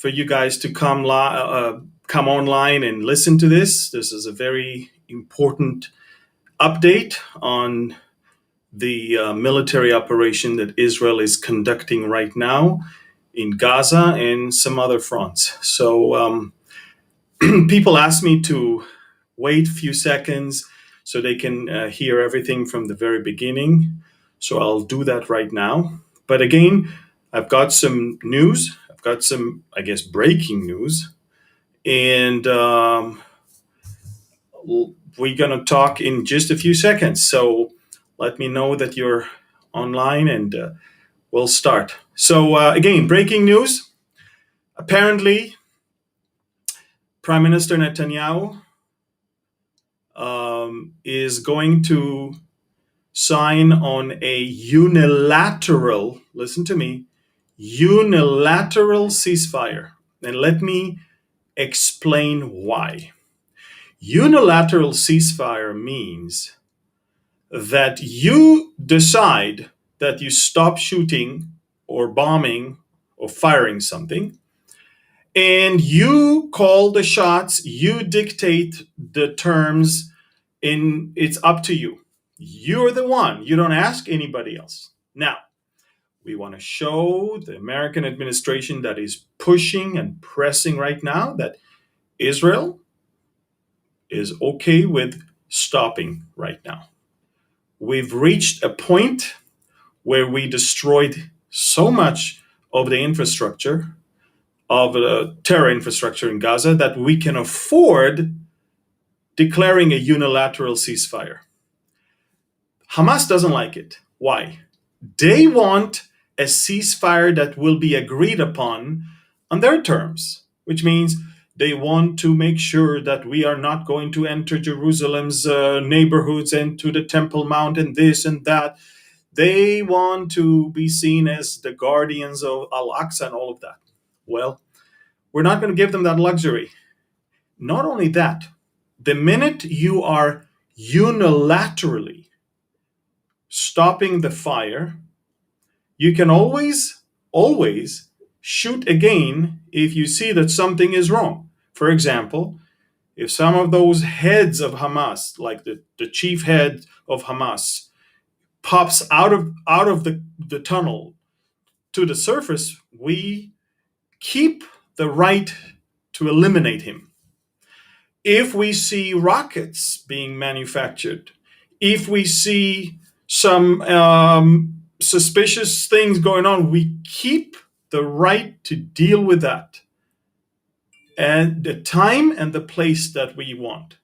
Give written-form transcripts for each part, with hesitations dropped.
for you guys to come online and listen to this. This is a very important update on the military operation that Israel is conducting right now in Gaza and some other fronts. So people ask me to wait a few seconds so they can hear everything from the very beginning. So I'll do that right now. But again, I've got some news. I've got some, I guess, breaking news. And we're going to talk in just a few seconds. So let me know that you're online and we'll start. So again, breaking news. Apparently, Prime Minister Netanyahu is going to sign on a unilateral, listen to me, unilateral ceasefire. And let me explain why. Unilateral ceasefire means that you decide that you stop shooting or bombing or firing something, and you call the shots, you dictate the terms, and it's up to you. You're the one. You don't ask anybody else. Now, we want to show the American administration that is pushing and pressing right now that Israel is okay with stopping right now. We've reached a point where we destroyed so much of the infrastructure, of the terror infrastructure in Gaza, that we can afford declaring a unilateral ceasefire. Hamas doesn't like it. Why? They want a ceasefire that will be agreed upon on their terms, which means they want to make sure that we are not going to enter Jerusalem's neighborhoods and to the Temple Mount and this and that. They want to be seen as the guardians of Al-Aqsa and all of that. Well, we're not going to give them that luxury. Not only that, the minute you are unilaterally stopping the fire, you can always shoot again if you see that something is wrong. For example, if some of those heads of Hamas, like the chief head of Hamas, pops out of the tunnel to the surface, we keep the right to eliminate him. If we see rockets being manufactured, if we see some suspicious things going on, we keep the right to deal with that and the time and the place that we want,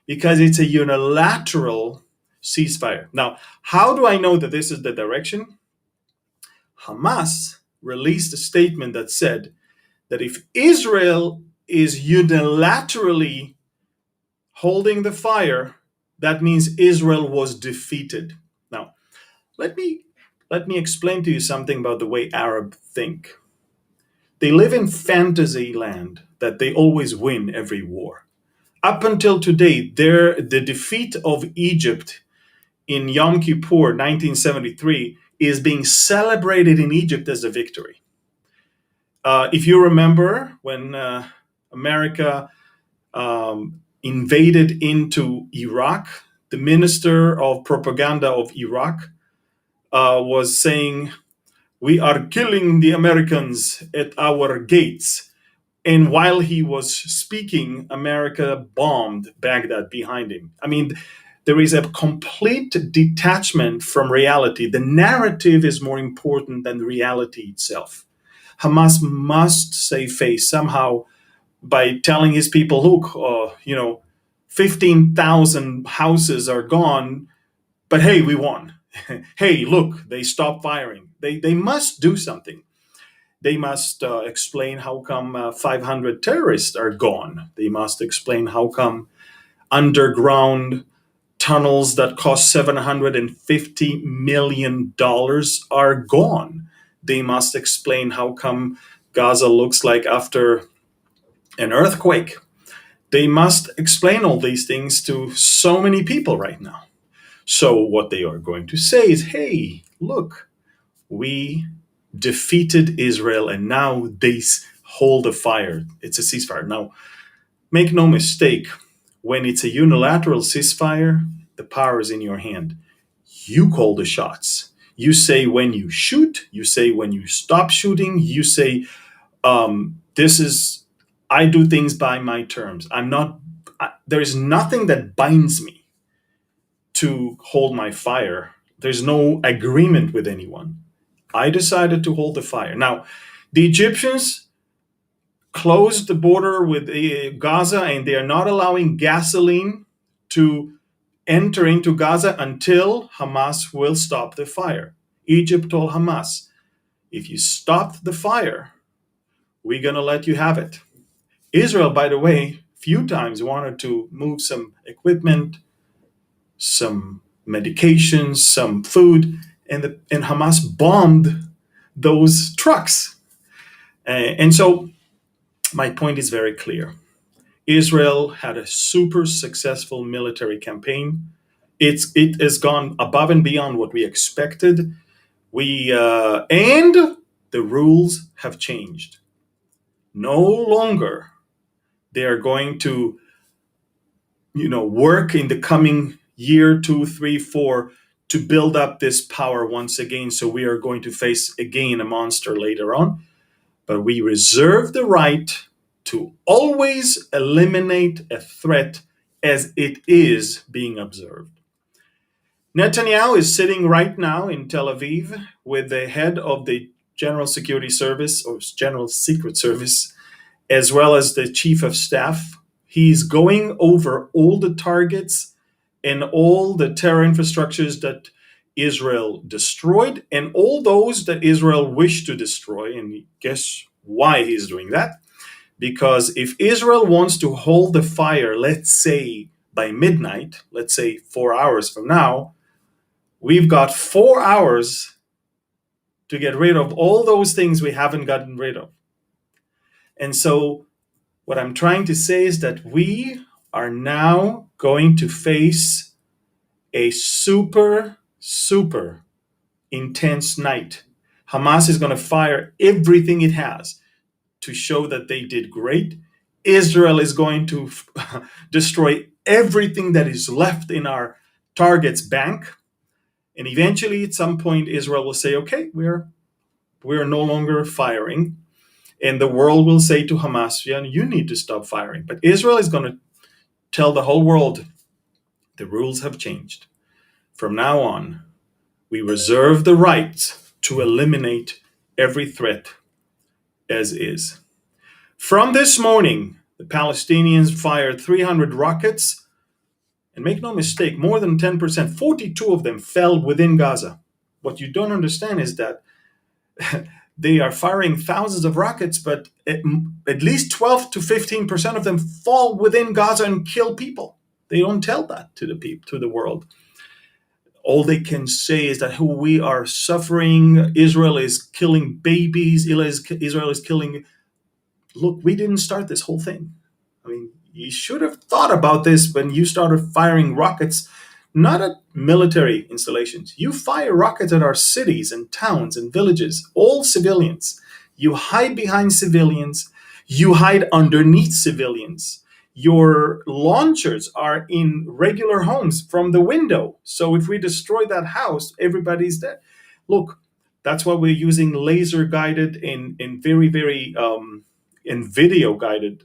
because it's a unilateral ceasefire. Now, how do I know that this is the direction? Hamas released a statement that said that if Israel is unilaterally holding the fire, that means Israel was defeated. Now, let me explain to you something about the way Arabs think. They live in fantasy land that they always win every war. Up until today, the defeat of Egypt in Yom Kippur 1973 is being celebrated in Egypt as a victory. If you remember when America invaded into Iraq, the minister of propaganda of Iraq was saying, "We are killing the Americans at our gates." And while he was speaking, America bombed Baghdad behind him. I mean, there is a complete detachment from reality. The narrative is more important than the reality itself. Hamas must save face somehow by telling his people, look, 15,000 houses are gone, but hey, we won. Hey, look, they stopped firing. They must do something. They must explain how come 500 terrorists are gone. They must explain how come underground tunnels that cost $750 million are gone. They must explain how come Gaza looks like after an earthquake. They must explain all these things to so many people right now. So what they are going to say is, hey, look, we defeated Israel and now they hold the fire. It's a ceasefire. Now, make no mistake, when it's a unilateral ceasefire, the power is in your hand. You call the shots. You say when you shoot, you say when you stop shooting, you say, I do things by my terms. There's nothing that binds me to hold my fire. There's no agreement with anyone. I decided to hold the fire. Now, the Egyptians closed the border with Gaza, and they are not allowing gasoline to enter into Gaza until Hamas will stop the fire. Egypt told Hamas, if you stop the fire, we're going to let you have it. Israel, by the way, few times wanted to move some equipment, some medications, some food, and Hamas bombed those trucks. And so my point is very clear. Israel had a super successful military campaign. It has gone above and beyond what we expected. And the rules have changed. No longer they are going to, work in the coming year, 2, 3, 4, to build up this power once again. So we are going to face again a monster later on. But we reserve the right to always eliminate a threat as it is being observed. Netanyahu is sitting right now in Tel Aviv with the head of the General Security Service or General Secret Service, as well as the Chief of Staff. He's going over all the targets and all the terror infrastructures that Israel destroyed and all those that Israel wished to destroy. And guess why he's doing that? Because if Israel wants to hold the fire, let's say by midnight, let's say 4 hours from now, we've got 4 hours to get rid of all those things we haven't gotten rid of. And so what I'm trying to say is that we are now going to face a super, super intense night. Hamas is going to fire everything it has to show that they did great. Israel is going to destroy everything that is left in our targets bank. And eventually, at some point, Israel will say, okay, we're no longer firing. And the world will say to Hamas, yeah, you need to stop firing. But Israel is going to tell the whole world, the rules have changed. From now on, we reserve the right to eliminate every threat as is. From this morning, the Palestinians fired 300 rockets. And make no mistake, more than 10%, 42 of them fell within Gaza. What you don't understand is that they are firing thousands of rockets, but at least 12 to 15% of them fall within Gaza and kill people. They don't tell that to the world. All they can say is that we are suffering. Israel is killing babies. Israel is killing. Look, we didn't start this whole thing. I mean, you should have thought about this when you started firing rockets, not at military installations. You fire rockets at our cities and towns and villages, all civilians. You hide behind civilians. You hide underneath civilians. Your launchers are in regular homes from the window. So if we destroy that house, everybody's dead. Look, that's why we're using laser guided and very, very and video guided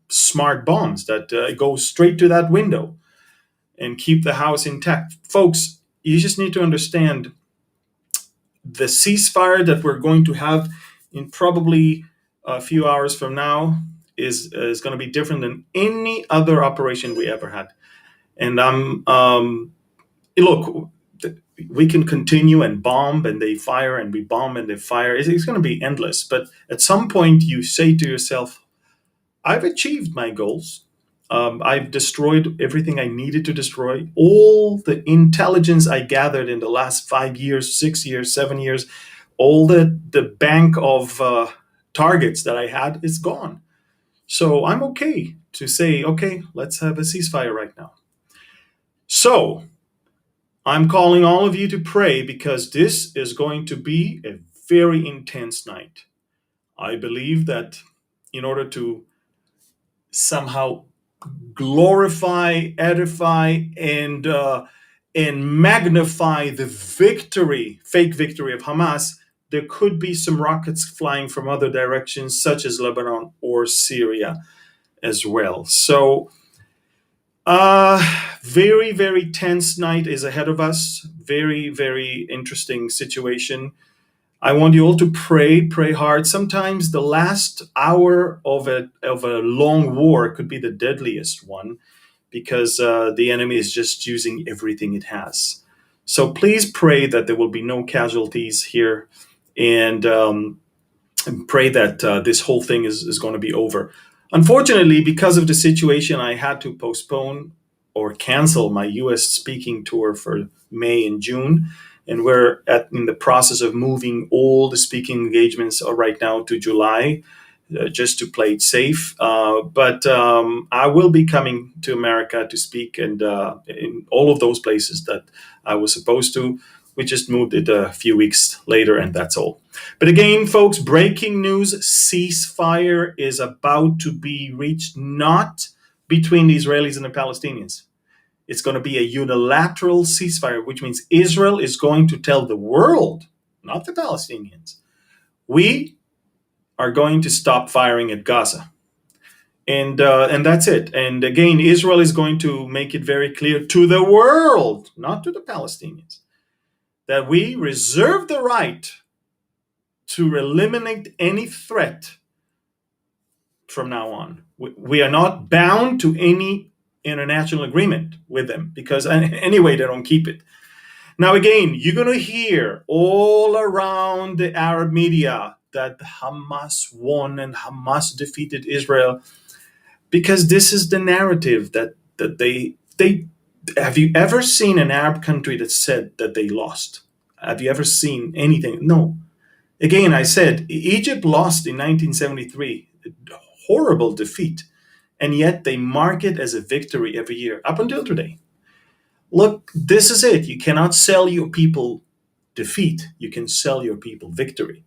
smart bombs that go straight to that window and keep the house intact. Folks, you just need to understand the ceasefire that we're going to have in probably a few hours from now is going to be different than any other operation we ever had. And look, we can continue and bomb and they fire and we bomb and they fire. It's going to be endless. But at some point you say to yourself, I've achieved my goals. I've destroyed everything I needed to destroy. All the intelligence I gathered in the last 5 years, 6 years, 7 years, all the bank of targets that I had is gone. So I'm okay to say, okay, let's have a ceasefire right now. So I'm calling all of you to pray because this is going to be a very intense night. I believe that in order to somehow glorify, edify, and magnify the victory, fake victory of Hamas, there could be some rockets flying from other directions, such as Lebanon or Syria as well. So, very, very tense night is ahead of us. Very, very interesting situation. I want you all to pray hard. Sometimes the last hour of a long war could be the deadliest one, because the enemy is just using everything it has. So please pray that there will be no casualties here, and pray that this whole thing is going to be over. Unfortunately, because of the situation, I had to postpone or cancel my US speaking tour for May and June. And we're in the process of moving all the speaking engagements right now to July, just to play it safe. But I will be coming to America to speak, and in all of those places that I was supposed to. We just moved it a few weeks later, and that's all. But again, folks, breaking news: ceasefire is about to be reached, not between the Israelis and the Palestinians. It's going to be a unilateral ceasefire, which means Israel is going to tell the world, not the Palestinians, we are going to stop firing at Gaza. And that's it. And again, Israel is going to make it very clear to the world, not to the Palestinians, that we reserve the right to eliminate any threat from now on. We are not bound to any international agreement with them, because anyway, they don't keep it. Now, again, you're going to hear all around the Arab media that Hamas won and Hamas defeated Israel, because this is the narrative that they have. You ever seen an Arab country that said that they lost? Have you ever seen anything? No. Again, I said Egypt lost in 1973, a horrible defeat, and yet they mark it as a victory every year up until today. Look, this is it. You cannot sell your people defeat. You can sell your people victory.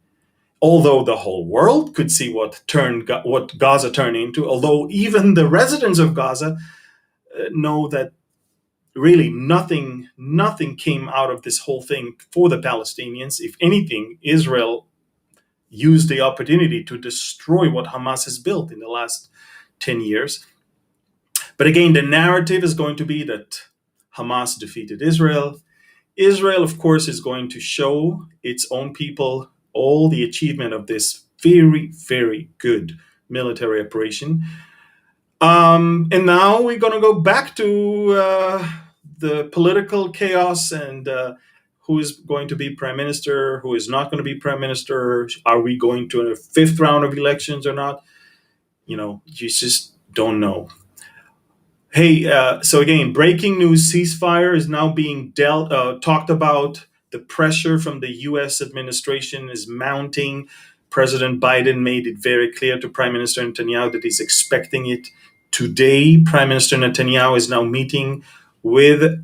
Although the whole world could see what Gaza turned into, although even the residents of Gaza know that really nothing came out of this whole thing for the Palestinians. If anything, Israel used the opportunity to destroy what Hamas has built in the last 10 years. But again, the narrative is going to be that Hamas defeated Israel. Israel, of course, is going to show its own people all the achievement of this very, very good military operation. And now we're going to go back to the political chaos and who is going to be prime minister, who is not going to be prime minister. Are we going to a fifth round of elections or not? You just don't know. Hey, so again, breaking news: ceasefire is now being talked about. The pressure from the U.S. administration is mounting. President Biden made it very clear to Prime Minister Netanyahu that he's expecting it. Today, Prime Minister Netanyahu is now meeting with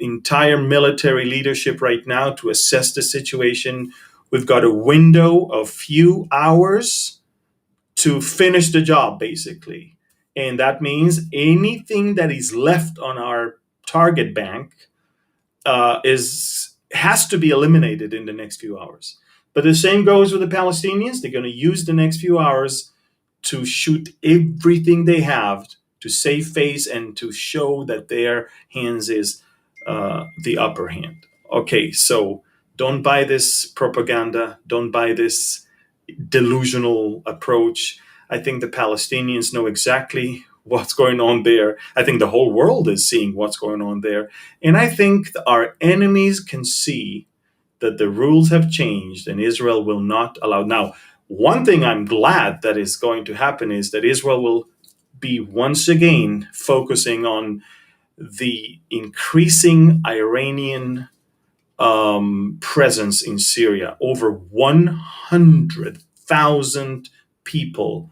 entire military leadership right now to assess the situation. We've got a window of few hours to finish the job, basically. And that means anything that is left on our target bank has to be eliminated in the next few hours. But the same goes with the Palestinians. They're going to use the next few hours to shoot everything they have to save face and to show that their hands is the upper hand. Okay, so don't buy this propaganda. Don't buy this delusional approach. I think the Palestinians know exactly what's going on there. I think the whole world is seeing what's going on there. And I think our enemies can see that the rules have changed and Israel will not allow. Now, one thing I'm glad that is going to happen is that Israel will be once again focusing on the increasing Iranian presence in Syria. Over 100,000 people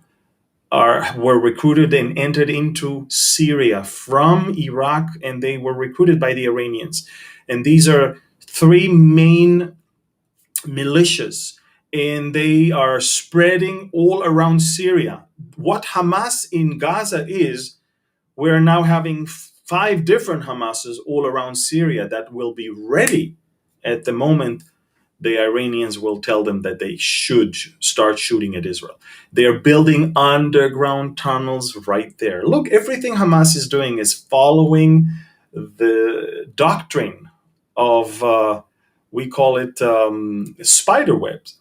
were recruited and entered into Syria from Iraq, and they were recruited by the Iranians. And these are three main militias. and they are spreading all around Syria. What Hamas in Gaza is, we're now having 5 different Hamases all around Syria that will be ready at the moment the Iranians will tell them that they should start shooting at Israel. They are building underground tunnels right there. Look, everything Hamas is doing is following the doctrine of, we call it spider webs,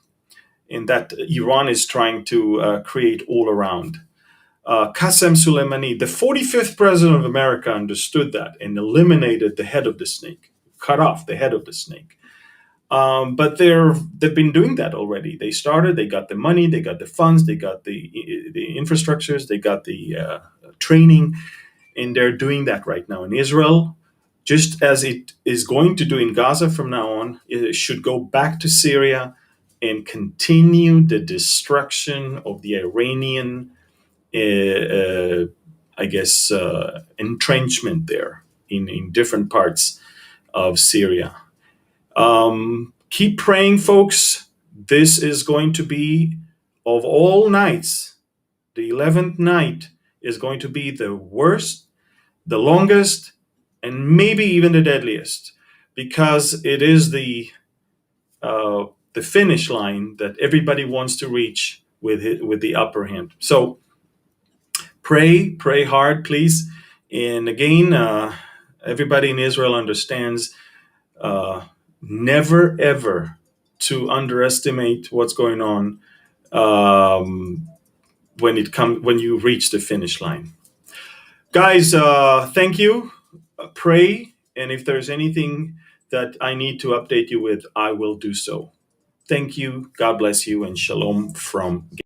in that Iran is trying to create all around. Qasem Soleimani, the 45th president of America, understood that and eliminated the head of the snake, cut off the head of the snake. But they've been doing that already. They started, they got the money, they got the funds, they got the infrastructures, they got the training, and they're doing that right now in Israel. Just as it is going to do in Gaza from now on, it should go back to Syria and continue the destruction of the Iranian, entrenchment there in different parts of Syria. Keep praying, folks. This is going to be, of all nights, the 11th night is going to be the worst, the longest, and maybe even the deadliest, because it is the finish line that everybody wants to reach with the upper hand. So pray hard, please. And again, everybody in Israel understands never ever to underestimate what's going on when you reach the finish line. Guys, thank you. Pray, and if there's anything that I need to update you with, I will do so. Thank you. God bless you, and shalom from